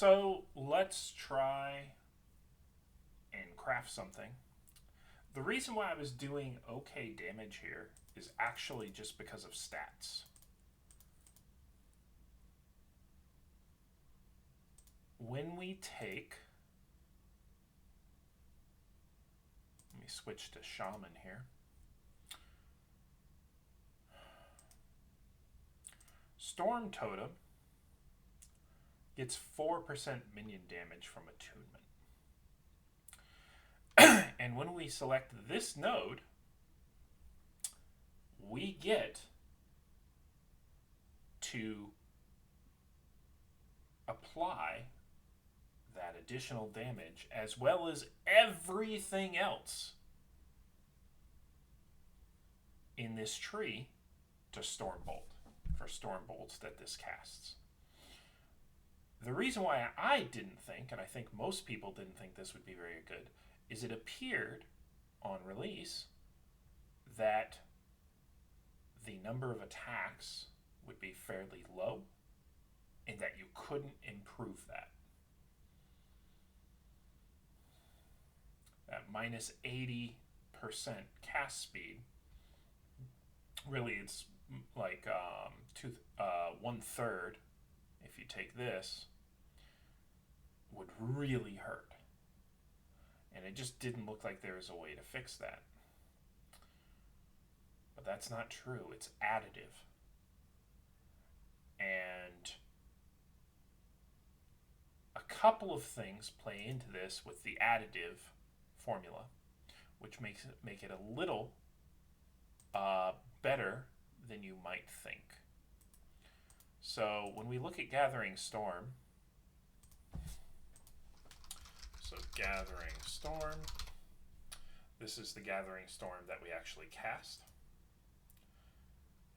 So let's try and craft something. The reason why I was doing okay damage here is actually just because of stats. When we take, let me switch to Shaman here. Storm Totem gets 4% minion damage from attunement. And when we select this node, we get to apply that additional damage as well as everything else in this tree to Stormbolt for Stormbolts that this casts. The reason why I didn't think, and I think most people didn't think this would be very good, is it appeared on release that the number of attacks would be fairly low and that you couldn't improve that. That minus 80% cast speed, really it's like 1/3 if you take this, would really hurt. And it just didn't look like there was a way to fix that. But that's not true. It's additive. And a couple of things play into this with the additive formula, which make it a little better than you might think. So when we look at Gathering Storm, so Gathering Storm, this is the Gathering Storm that we actually cast.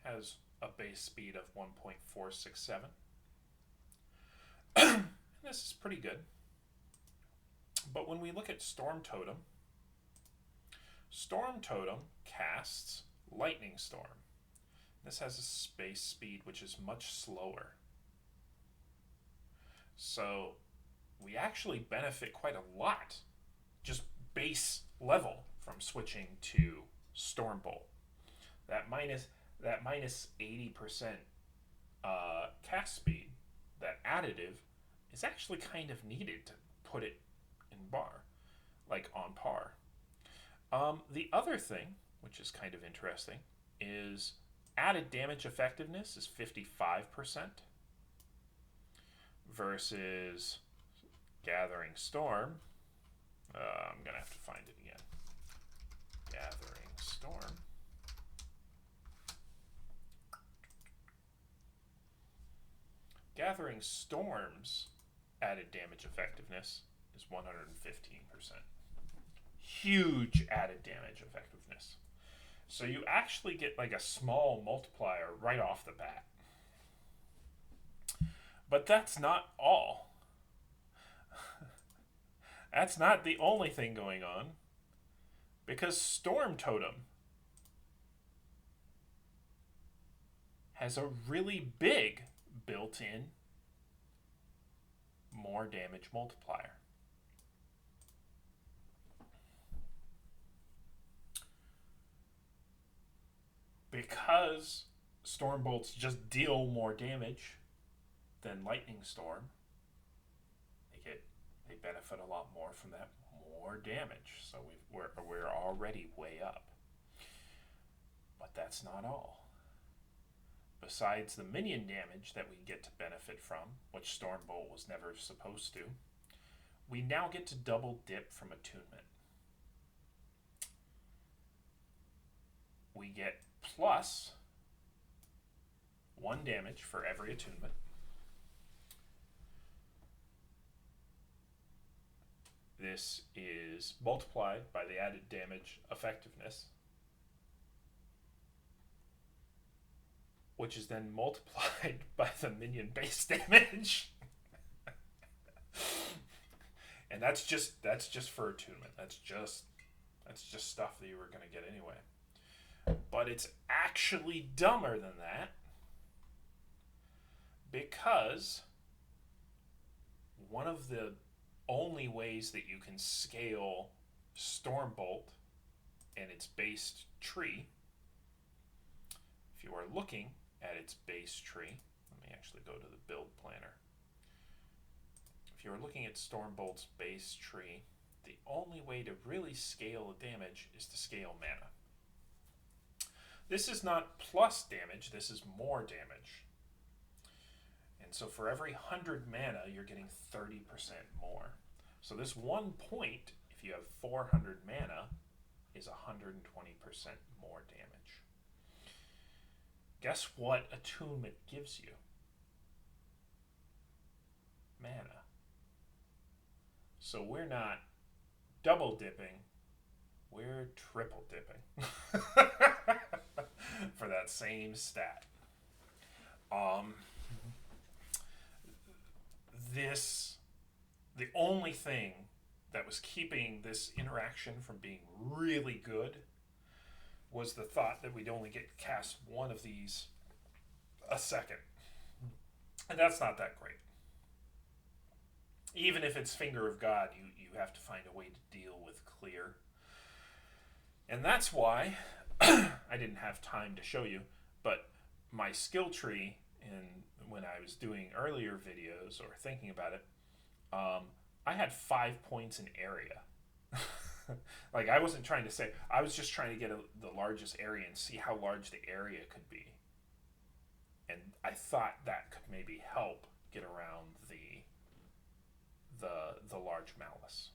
Has a base speed of 1.467. This is pretty good. But when we look at Storm Totem casts Lightning Storm. This has a space speed which is much slower. So we actually benefit quite a lot, just base level, from switching to Stormbolt. That minus 80% cast speed, that additive, is actually kind of needed to put it in on par. The other thing, which is kind of interesting, is added damage effectiveness is 55% versus Gathering Storm. I'm going to have to find it again. Gathering Storm. Gathering Storm's added damage effectiveness is 115%. Huge added damage effectiveness. So you actually get like a small multiplier right off the bat. But that's not all. That's not the only thing going on, because Storm Totem has a really big built-in more damage multiplier. Because Stormbolts just deal more damage than Lightning Storm, they benefit a lot more from that more damage. So we're already way up. But that's not all. Besides the minion damage that we get to benefit from, which Stormbolt was never supposed to, we now get to double dip from attunement. We get plus 1 damage for every attunement. This is multiplied by the added damage effectiveness, which is then multiplied by the minion base damage. And that's just for attunement. That's just stuff that you were going to get anyway. But it's actually dumber than that, because one of the only ways that you can scale Stormbolt and its base tree, if you are looking at its base tree, let me actually go to the build planner. If you're looking at Stormbolt's base tree, the only way to really scale the damage is to scale mana. This is not plus damage, this is more damage. And so for every 100 mana, you're getting 30% more. So this 1 point, if you have 400 mana, is 120% more damage. Guess what attunement gives you? Mana. So we're not double dipping, we're triple dipping for that same stat. The only thing that was keeping this interaction from being really good was the thought that we'd only get to cast one of these a second. And that's not that great. Even if it's Finger of God, you have to find a way to deal with clear. And that's why I didn't have time to show you, but my skill tree, when I was doing earlier videos or thinking about it, I had 5 points in area. Like, I wasn't trying to say, I was just trying to get the largest area and see how large the area could be. And I thought that could maybe help get around the large malice.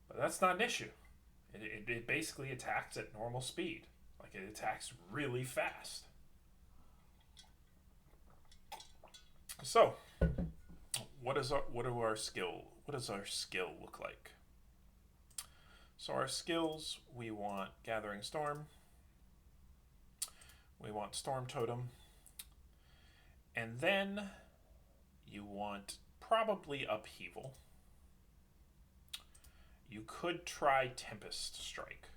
But that's not an issue. It basically attacks at normal speed. Like, it attacks really fast. So, what does our skill look like? So our skills, we want Gathering Storm, we want Storm Totem, and then you want probably Upheaval. You could try Tempest Strike.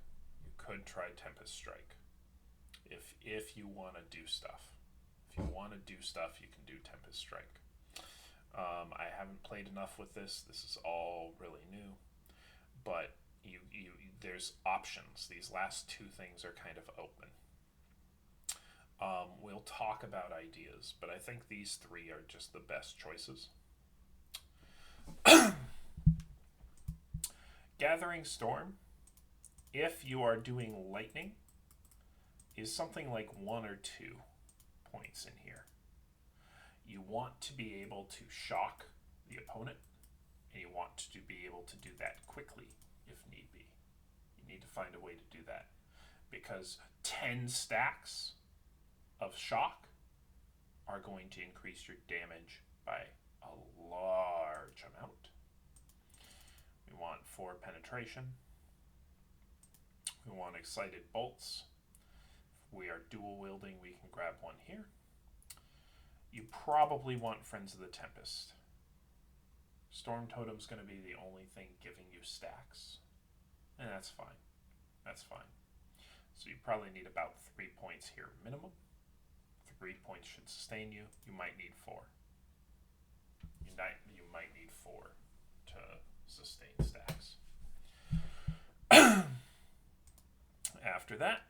If you want to do stuff. If you want to do stuff, you can do Tempest Strike. I haven't played enough with this. This is all really new. But there's options. These last two things are kind of open. We'll talk about ideas, but I think these three are just the best choices. Gathering Storm, if you are doing lightning, is something like 1 or 2 points in here. You want to be able to shock the opponent, and you want to be able to do that quickly if need be. You need to find a way to do that, because 10 stacks of shock are going to increase your damage by a large amount. We want 4 penetration. We want excited bolts. If we are dual wielding, we can grab one here. You probably want Friends of the Tempest. Storm Totem's going to be the only thing giving you stacks. And that's fine. That's fine. So you probably need about 3 points here minimum. 3 points should sustain you. You might need 4. You might need 4 to sustain stacks. After that,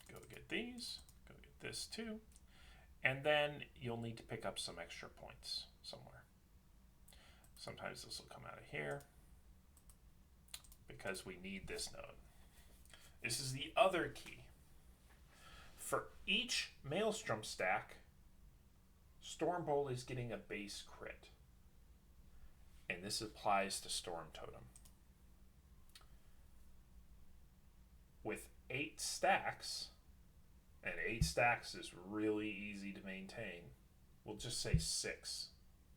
go get these. Go get this too. And then you'll need to pick up some extra points somewhere. Sometimes this will come out of here, because we need this node. This is the other key. For each Maelstrom stack, Stormbolt is getting a base crit. And this applies to Storm Totem. With 8 stacks, and 8 stacks is really easy to maintain. We'll just say 6,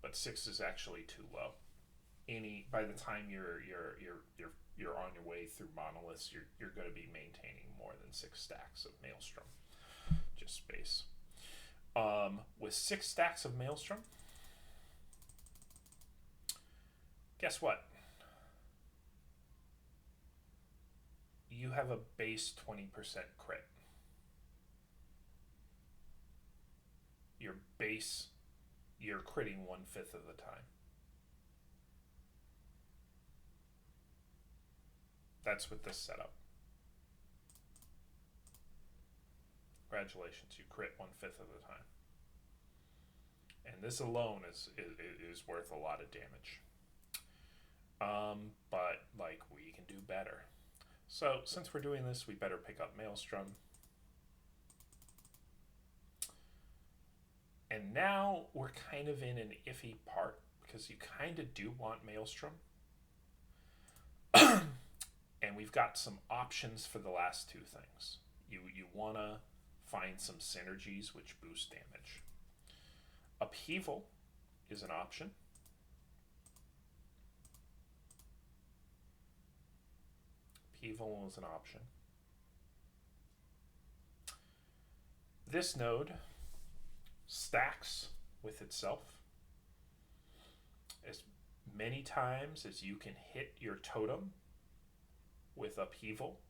but 6 is actually too low. By the time you're on your way through monoliths, you're going to be maintaining more than 6 stacks of Maelstrom. Just space. With 6 stacks of Maelstrom, guess what? You have a base 20% crit. Your base, you're critting 1/5 of the time. That's with this setup. Congratulations, you crit 1/5 of the time. And this alone is worth a lot of damage. But like, we can do better. So since we're doing this, we better pick up Maelstrom. And now we're kind of in an iffy part because you kind of do want Maelstrom. And we've got some options for the last two things. You want to find some synergies which boost damage. Upheaval is an option. Upheaval is an option. This node stacks with itself as many times as you can hit your totem with upheaval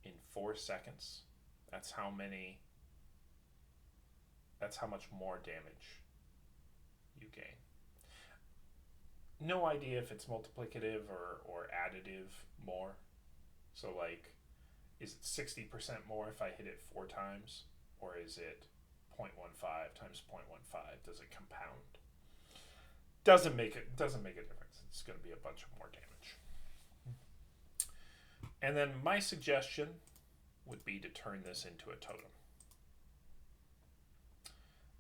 in 4 seconds. That's how much more damage you gain. No idea if it's multiplicative or additive more. So like, is it 60% more if I hit it 4 times? Or is it 0.15 times 0.15? Does it compound? Doesn't make a difference. It's going to be a bunch of more damage. And then my suggestion would be to turn this into a totem.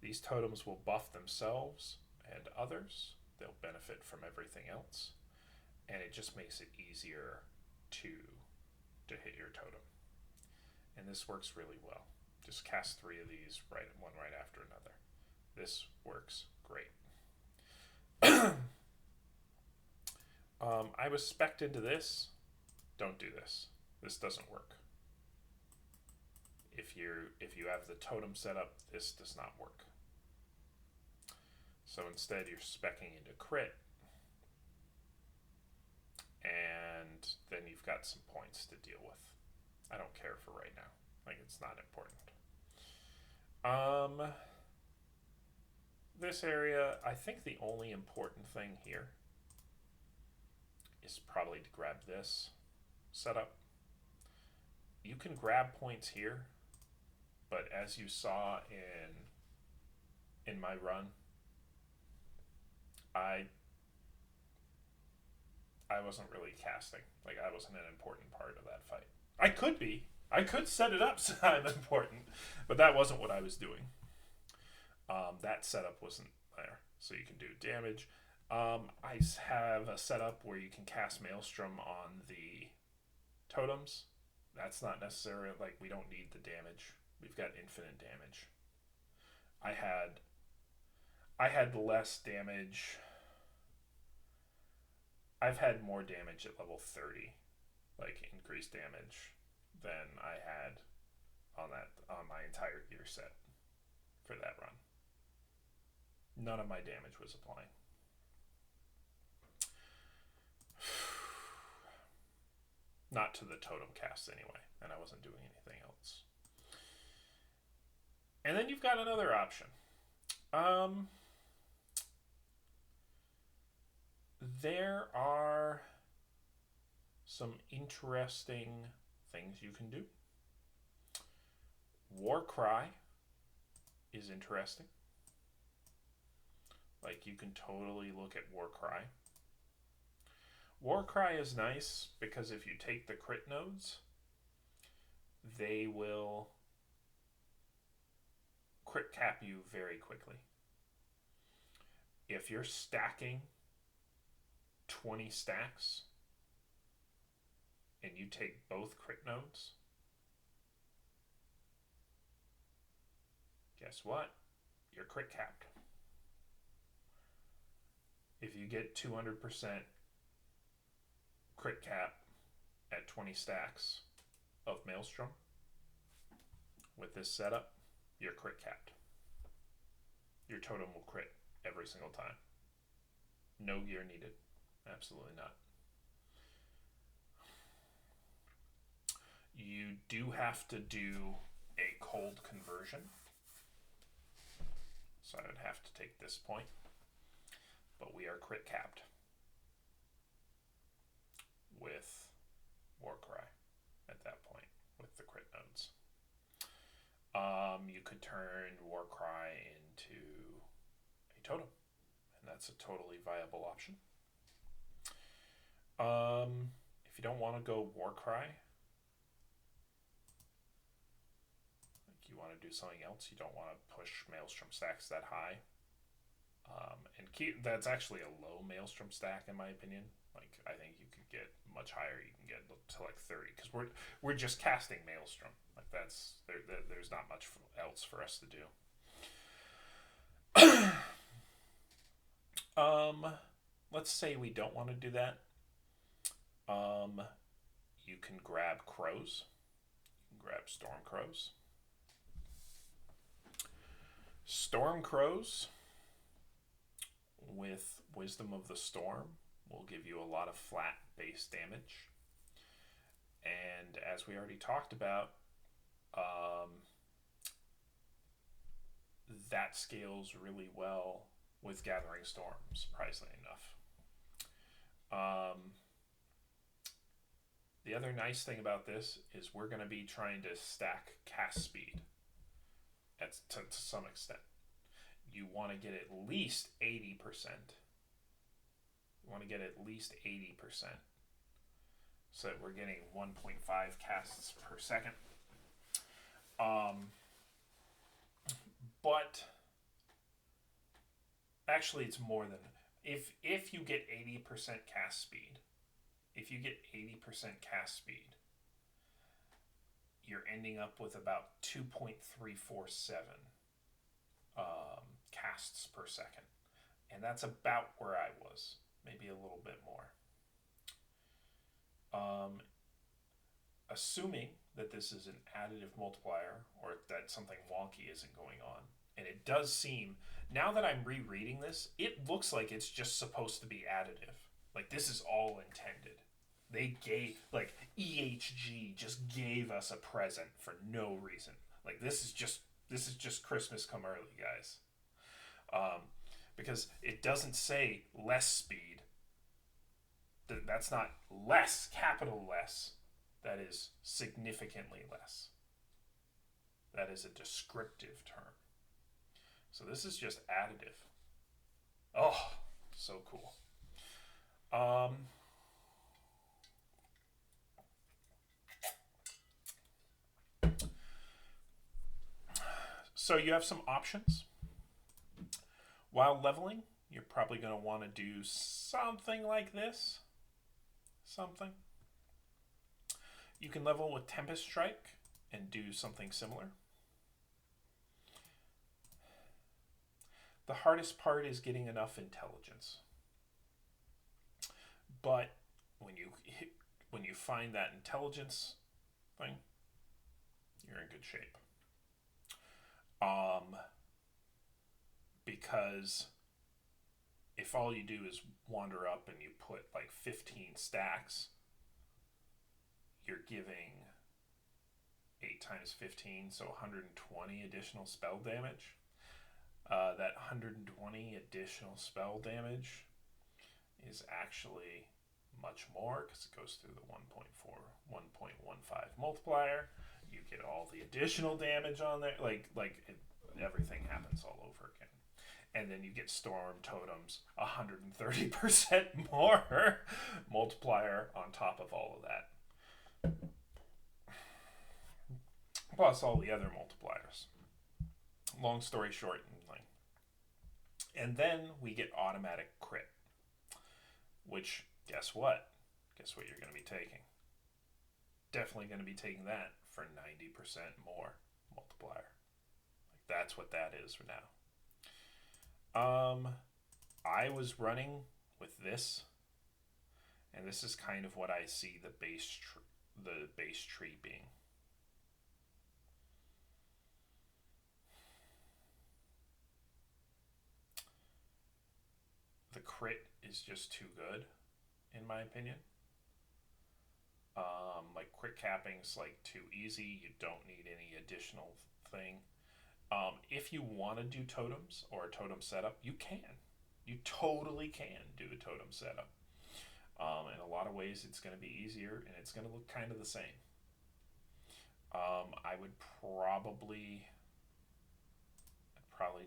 These totems will buff themselves and others. They'll benefit from everything else. And it just makes it easier to hit your totem. And this works really well. Just cast 3 of these, one right after another. This works great. I was spec'd into this. Don't do this. This doesn't work. If you have the totem set up, this does not work. So instead, you're speccing into crit, and then you've got some points to deal with. I don't care for right now. Like, it's not important. This area, I think the only important thing here is probably to grab this setup. You can grab points here, but as you saw in my run, I wasn't really casting. Like, I wasn't an important part of that fight. I could be. I could set it up so I'm important, but that wasn't what I was doing. That setup wasn't there, so you can do damage. I have a setup where you can cast Maelstrom on the totems. That's not necessary. Like, we don't need the damage. We've got infinite damage. I had less damage. I've had more damage at level 30, like increased damage, than I had on my entire gear set for that run. None of my damage was applying. Not to the totem cast anyway, and I wasn't doing anything else. And then you've got another option. There are some interesting things you can do. Warcry is interesting. Like, you can totally look at Warcry. Warcry is nice because if you take the crit nodes, they will crit cap you very quickly. If you're stacking 20 stacks and you take both crit nodes, guess what? You're crit capped. If you get 200% crit cap at 20 stacks of Maelstrom with this setup, you're crit capped. Your totem will crit every single time. No gear needed. Absolutely not. You do have to do a cold conversion. So I would have to take this point. But we are crit capped with Warcry at that point with the crit nodes. You could turn Warcry into a totem, and that's a totally viable option. If you don't want to go Warcry, like you want to do something else, you don't want to push Maelstrom stacks that high. That's actually a low Maelstrom stack in my opinion. Like I think you could get much higher. You can get to like 30 because we're just casting Maelstrom. Like there's not much else for us to do. Let's say we don't want to do that. You can grab crows. You can grab storm crows. Storm crows with Wisdom of the Storm will give you a lot of flat base damage. And as we already talked about, that scales really well with Gathering Storm, surprisingly enough. The other nice thing about this is we're going to be trying to stack cast speed to some extent. You want to get at least 80%. You want to get at least 80%. So that we're getting 1.5 casts per second. But actually it's more than if you get 80% cast speed, you're ending up with about 2.347 casts per second. And that's about where I was, maybe a little bit more. Assuming that this is an additive multiplier or that something wonky isn't going on. And it does seem, now that I'm rereading this, it looks like it's just supposed to be additive. Like this is all intended. They gave, like EHG just gave us a present for no reason. Like this is just Christmas come early, guys. Because it doesn't say less speed. That's not less, capital less. That is significantly less. That is a descriptive term. So this is just additive. Oh, so cool. So you have some options. While leveling, you're probably going to want to do something like this. You can level with Tempest Strike and do something similar. The hardest part is getting enough intelligence. But when you find that intelligence thing, you're in good shape. Because if all you do is wander up and you put like 15 stacks, you're giving 8 times 15, so 120 additional spell damage. That 120 additional spell damage is actually much more because it goes through the 1.15 multiplier. You get all the additional damage on there. Everything happens all over again. And then you get Storm Totems 130% more multiplier on top of all of that. Plus all the other multipliers. Long story short. And then we get automatic crit. Which, guess what? Guess what you're going to be taking? Definitely going to be taking that for 90% more multiplier. Like that's what that is for now. I was running with this, and this is kind of what I see the base tree being. The crit is just too good, in my opinion. Like crit capping's like too easy. You don't need any additional thing. If you want to do totems or a totem setup, you can. You totally can do a totem setup. In a lot of ways, it's going to be easier and it's going to look kind of the same. I would probably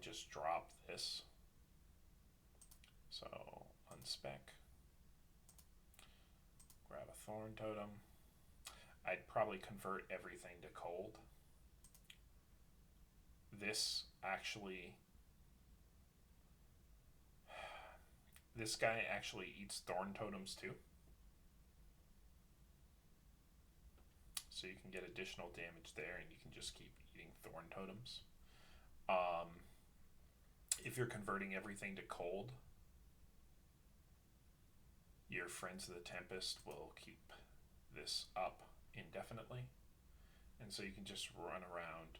just drop this. So unspec, grab a thorn totem. I'd probably convert everything to cold. This guy actually eats thorn totems too. So you can get additional damage there and you can just keep eating thorn totems. If you're converting everything to cold, your Friends of the Tempest will keep this up indefinitely. And so you can just run around,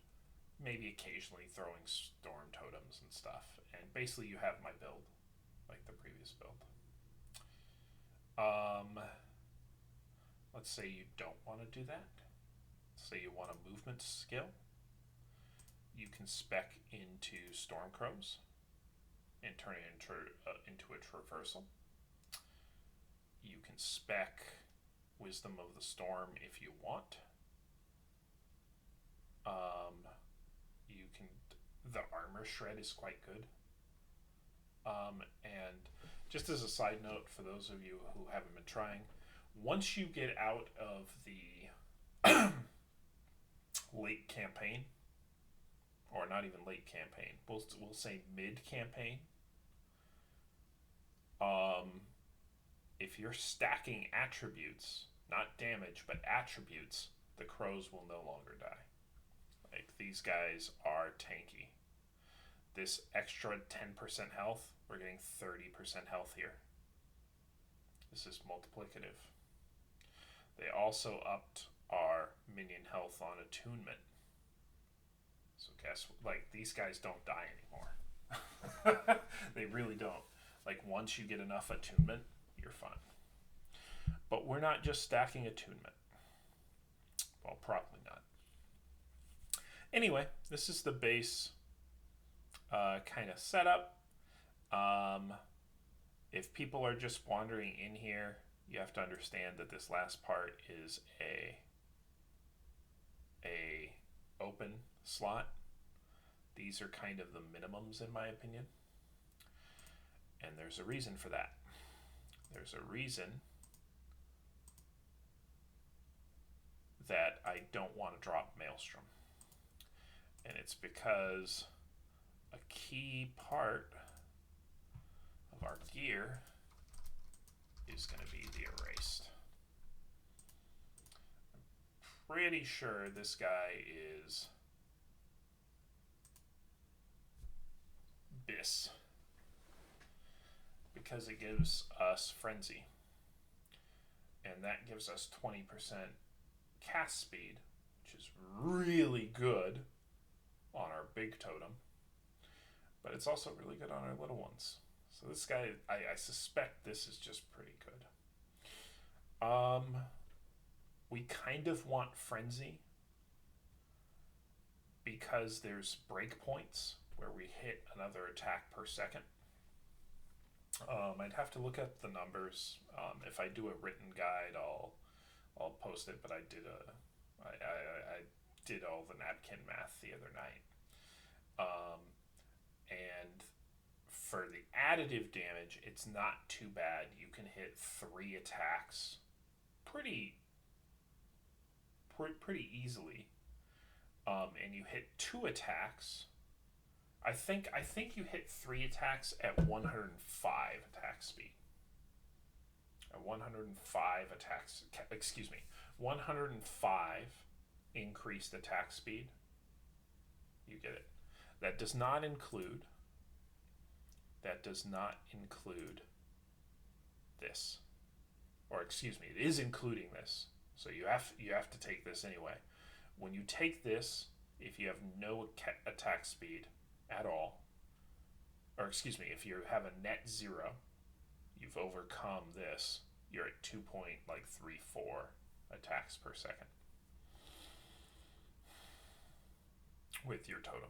maybe occasionally throwing storm totems and stuff. And basically you have my build, like the previous build. Let's say you don't want to do that. Say you want a movement skill. You can spec into Stormcrows and turn it into a traversal. You can spec Wisdom of the Storm if you want. The armor shred is quite good. And just as a side note for those of you who haven't been trying, once you get out of the late campaign, or not even late campaign, we'll say mid campaign, if you're stacking attributes, not damage, but attributes, the crows will no longer die. Like, these guys are tanky. This extra 10% health, we're getting 30% health here. This is multiplicative. They also upped our minion health on attunement. So guess, like, these guys don't die anymore. They really don't. Like, once you get enough attunement, you're fine. But we're not just stacking attunement. Well, probably not. Anyway, this is the base kind of setup. If people are just wandering in here, you have to understand that this last part is a open slot. These are kind of the minimums in my opinion. And there's a reason for that. There's a reason that I don't want to drop Maelstrom. And it's because a key part of our gear is going to be the erased. I'm pretty sure this guy is Biss, because it gives us Frenzy. And that gives us 20% cast speed, which is really good on our big totem. But it's also really good on our little ones. So this guy, I suspect this is just pretty good. We kind of want Frenzy because there's breakpoints where we hit another attack per second. I'd have to look at the numbers. If I do a written guide, I'll post it. But I did all the napkin math the other night, and for the additive damage, it's not too bad. You can hit 3 attacks pretty easily, and you hit 2 attacks. I think you hit 3 attacks at 105 attack speed. At 105 attacks, 105 increased attack speed. You get it. That does not include this. Or excuse me, it is including this. So you have to take this anyway. When you take this, if you have no attack speed at all, or excuse me, if you have a net 0, you've overcome this, you're at 2.34 attacks per second with your totem.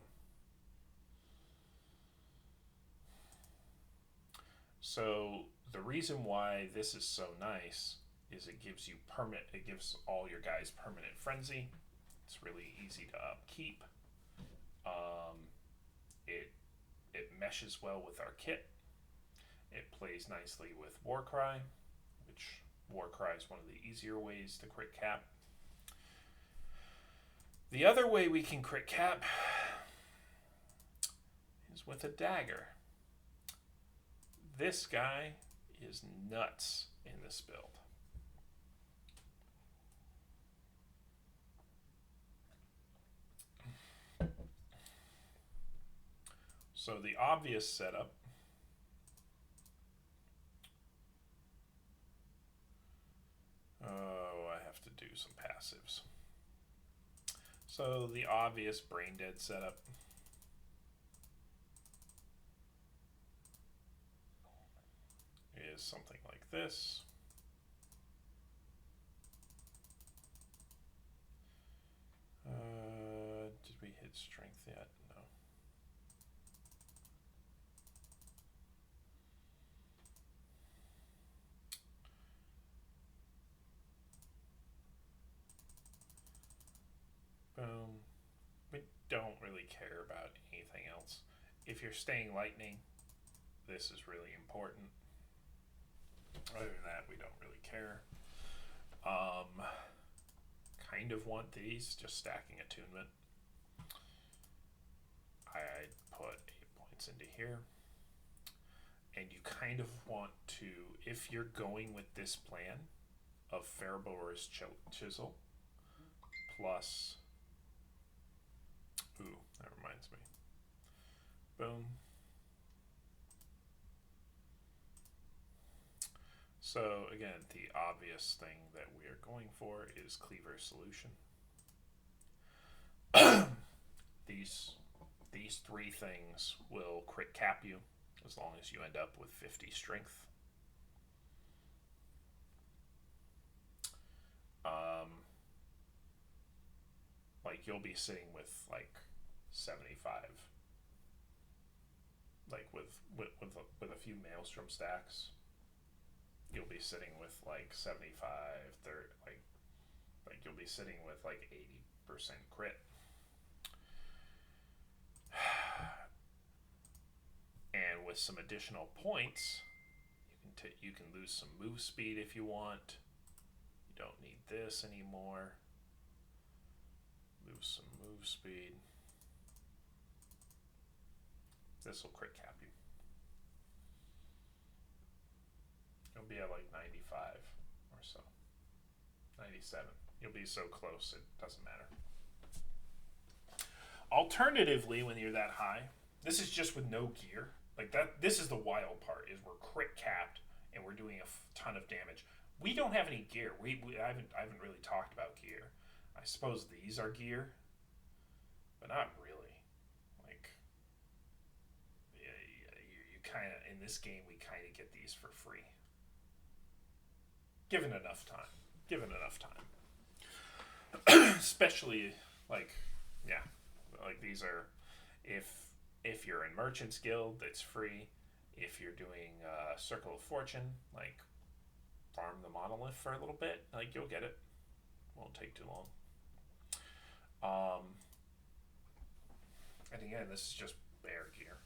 So the reason why this is so nice is it gives you permanent. It gives all your guys permanent frenzy. It's really easy to upkeep. Um, it it meshes well with our kit. It plays nicely with Warcry, which Warcry is one of the easier ways to crit cap. The other way we can crit cap is with a dagger. This guy is nuts in this build. So the obvious setup I have to do some passives. So the obvious brain dead setup is something like this. Did we hit strength yet? No. Boom. We don't really care about anything else. If you're staying lightning, this is really important. Other than that, we don't really care. Kind of want these, just stacking attunement. I put 8 points into here. And you kind of want to, if you're going with this plan of Ferrobor's Chisel plus, ooh, that reminds me. Boom. So again, the obvious thing that we are going for is Cleaver Solution. These three things will crit cap you as long as you end up with 50 strength. Like you'll be sitting with like 75, like with a few Maelstrom stacks. You'll be sitting with like 75, 30, like you'll be sitting with like 80% crit. And with some additional points, you can lose some move speed if you want. You don't need this anymore. Lose some move speed. This will crit cap you. You'll be at like 95 or so. 97. You'll be so close it doesn't matter. Alternatively, when you're that high, this is just with no gear. Like that, this is the wild part: is we're crit capped and we're doing a ton of damage. We don't have any gear. I haven't really talked about gear. I suppose these are gear, but not really. Like, you kind of in this game we kind of get these for free, given enough time. Given enough time, especially like, yeah, like these are if you're in Merchant's Guild, it's free. If you're doing Circle of Fortune, like farm the monolith for a little bit, like you'll get it. Won't take too long. And again, this is just bear gear.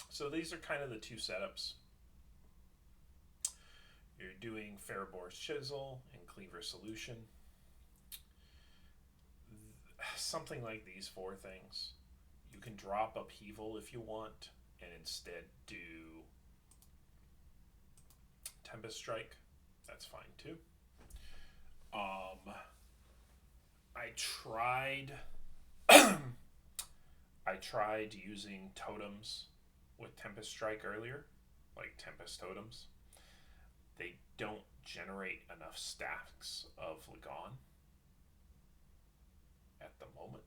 So these are kind of the two setups. You're doing Ferrobor's Chisel and Cleaver Solution. Something like these four things. You can drop Upheaval if you want, and instead do Tempest Strike. That's fine too. I tried I tried using totems with Tempest Strike earlier, like Tempest totems. They don't generate enough stacks of Lagon at the moment.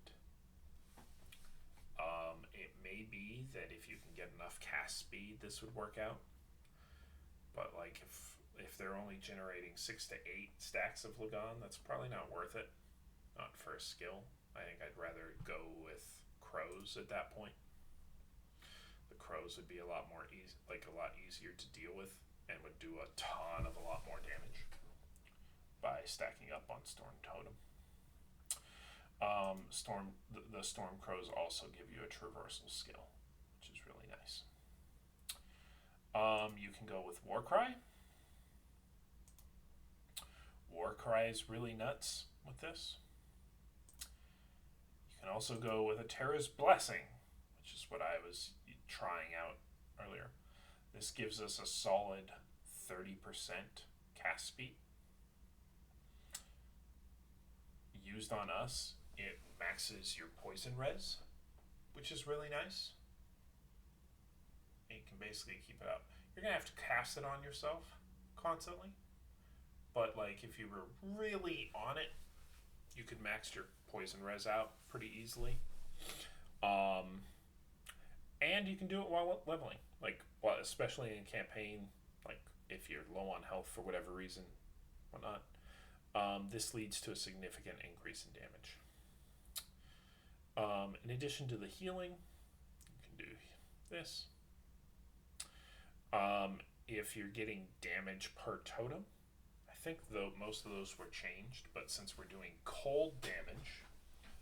It may be that if you can get enough cast speed, this would work out. But like if they're only generating 6 to 8 stacks of Lagon, that's probably not worth it. Not for a skill. I think I'd rather go with Crows crows at that point. The crows would be a lot more easy, like a lot easier to deal with, and would do a ton of a lot more damage by stacking up on Storm Totem. The Storm Crows also give you a traversal skill, which is really nice. You can go with Warcry. Warcry is really nuts with this. You can also go with a Terra's Blessing, which is what I was trying out earlier. This gives us a solid 30% cast speed. Used on us, it maxes your poison res, which is really nice. And you can basically keep it up. You're going to have to cast it on yourself constantly. But like if you were really on it, you could max your poison res out pretty easily. And you can do it while leveling. Like, well, especially in campaign, like if you're low on health for whatever reason, whatnot. This leads to a significant increase in damage. In addition to the healing, you can do this. If you're getting damage per totem, I think most of those were changed, but since we're doing cold damage,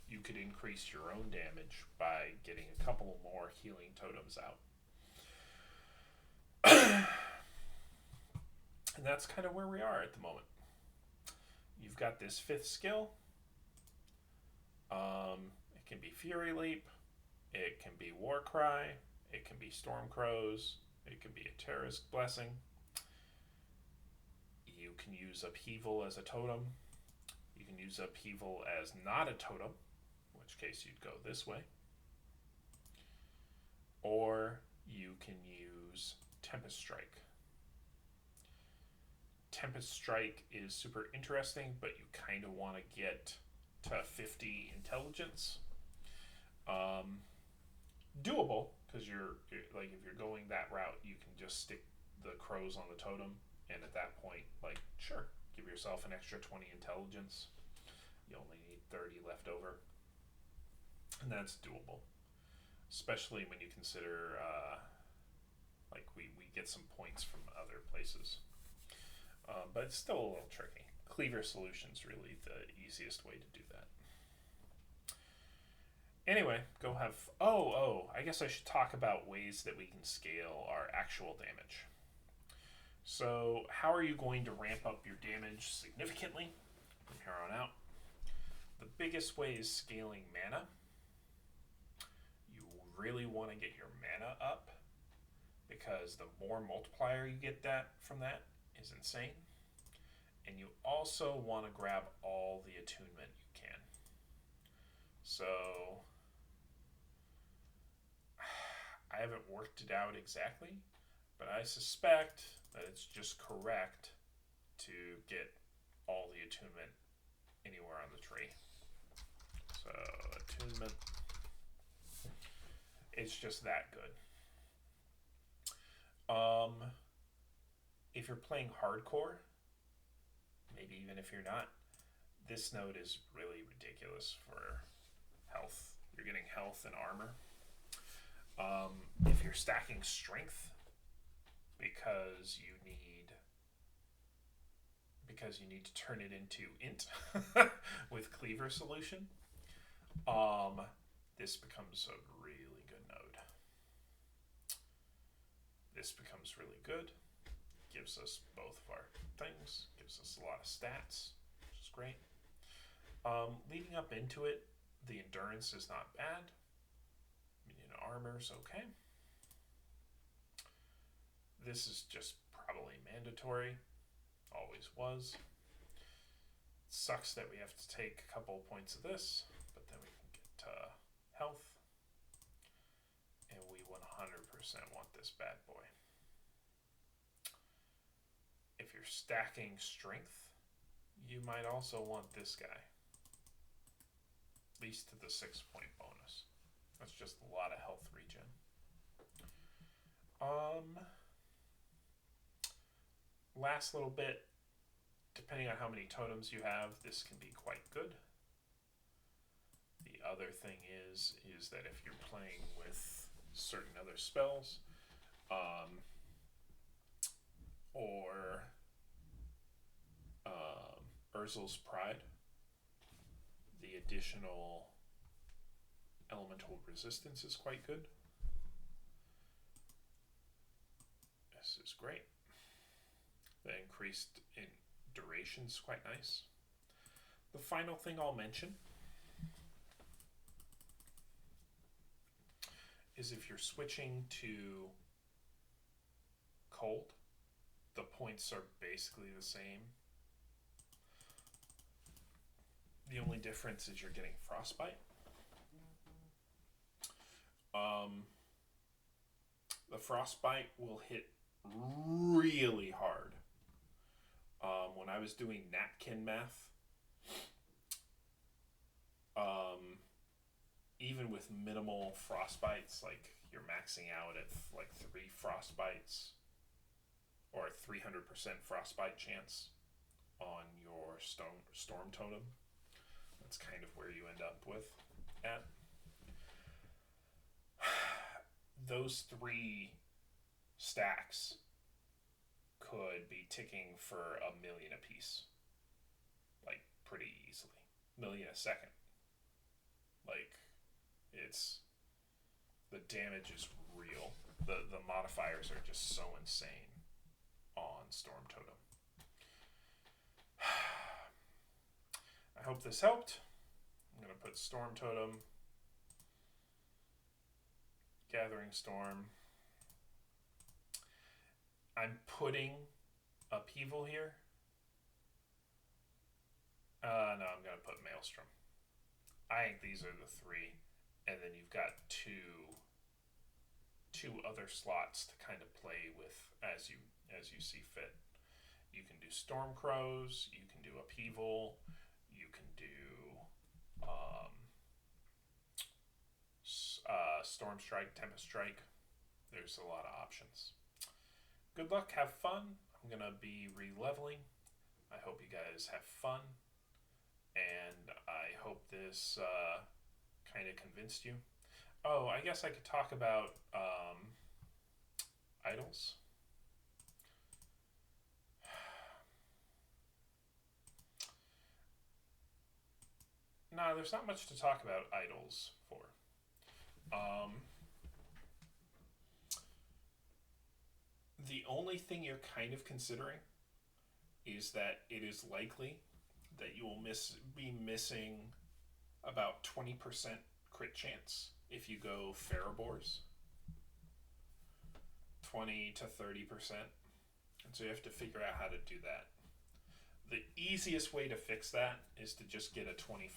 you could increase your own damage by getting a couple more healing totems out. And that's kind of where we are at the moment. You've got this 5th skill. It can be Fury Leap. It can be Warcry. It can be Storm Crows. It can be a Terra's Blessing. You can use Upheaval as a totem. You can use Upheaval as not a totem, in which case you'd go this way. Or you can use Tempest Strike. Tempest Strike is super interesting, but you kind of want to get to 50 intelligence. Doable, because you're like, if you're going that route, you can just stick the crows on the totem, and at that point, like, sure, give yourself an extra 20 intelligence. You only need 30 left over, and that's doable, especially when you consider like we get some points from other places. But it's still a little tricky. Cleaver Solution's really the easiest way to do that. Anyway, go have... I guess I should talk about ways that we can scale our actual damage. So, how are you going to ramp up your damage significantly from here on out? The biggest way is scaling mana. You really want to get your mana up, because the more multiplier you get from that is insane. And you also want to grab all the attunement you can. So I haven't worked it out exactly, but I suspect that it's just correct to get all the attunement anywhere on the tree. So attunement, it's just that good. If you're playing hardcore, maybe even if you're not, this node is really ridiculous for health. You're getting health and armor. If you're stacking strength because you need to turn it into int with Cleaver Solution, this becomes a really good node. This becomes really good. Gives us both of our things. Gives us a lot of stats, which is great. Leading up into it, the endurance is not bad. Minion armor's okay. This is just probably mandatory. Always was. It sucks that we have to take a couple points of this, but then we can get health. And we 100% want this bad boy. If you're stacking strength, you might also want this guy. At least to the 6-point bonus. That's just a lot of health regen. Last little bit, depending on how many totems you have, this can be quite good. The other thing is that if you're playing with certain other spells, or Urzel's Pride, the additional elemental resistance is quite good. This is great. The increased in duration is quite nice. The final thing I'll mention is if you're switching to cold, the points are basically the same. The only difference is you're getting frostbite. The frostbite will hit really hard. When I was doing napkin math, even with minimal frostbites, like you're maxing out at like 3 frostbites or a 300% frostbite chance on your storm totem, that's kind of where you end up with at. Those 3 stacks could be ticking for 1,000,000 apiece, like pretty easily. 1,000,000 a second. Like, it's, the damage is real. The modifiers are just so insane on Storm Totem. I hope this helped. I'm going to put Storm Totem, Gathering Storm. I'm putting Upheaval here. No, I'm going to put Maelstrom. I think these are the 3. And then you've got two other slots to kind of play with as you see fit. You can do Storm Crows, you can do Upheaval, you can do Storm Strike, Tempest Strike. There's a lot of options. Good luck, have fun. I'm going to be re-leveling. I hope you guys have fun. And I hope this kind of convinced you. Oh, I guess I could talk about idols. No, there's not much to talk about idols for. The only thing you're kind of considering is that it is likely that you will be missing about 20% crit chance if you go Ferrobors. 20 to 30%. And so you have to figure out how to do that. The easiest way to fix that is to just get a 25%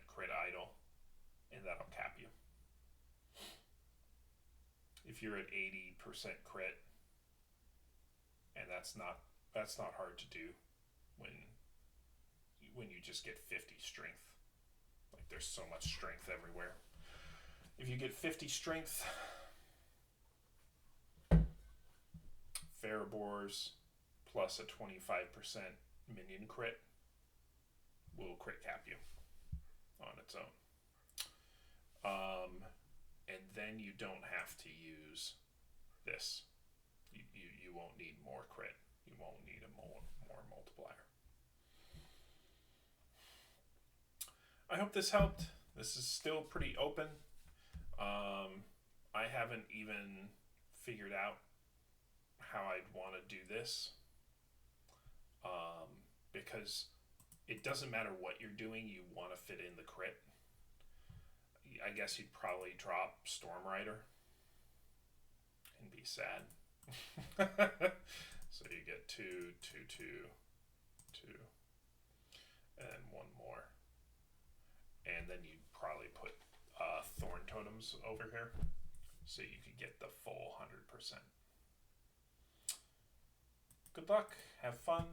crit idol, and that'll cap you. If you're at 80% crit, and that's not hard to do when you just get 50 strength. Like, there's so much strength everywhere. If you get 50 strength, Ferrobors plus a 25% minion crit will crit cap you on its own. And then you don't have to use this. You won't need more crit. You won't need a more multiplier. I hope this helped. This is still pretty open. I haven't even figured out how I'd want to do this. Because it doesn't matter what you're doing, you want to fit in the crit. I guess you'd probably drop Storm Rider and be sad. So you get 2, 2, 2, 2, and 1 more. And then you'd probably put Thorn Totems over here so you could get the full 100%. Good luck. Have fun.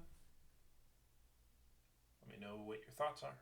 Let me know what your thoughts are.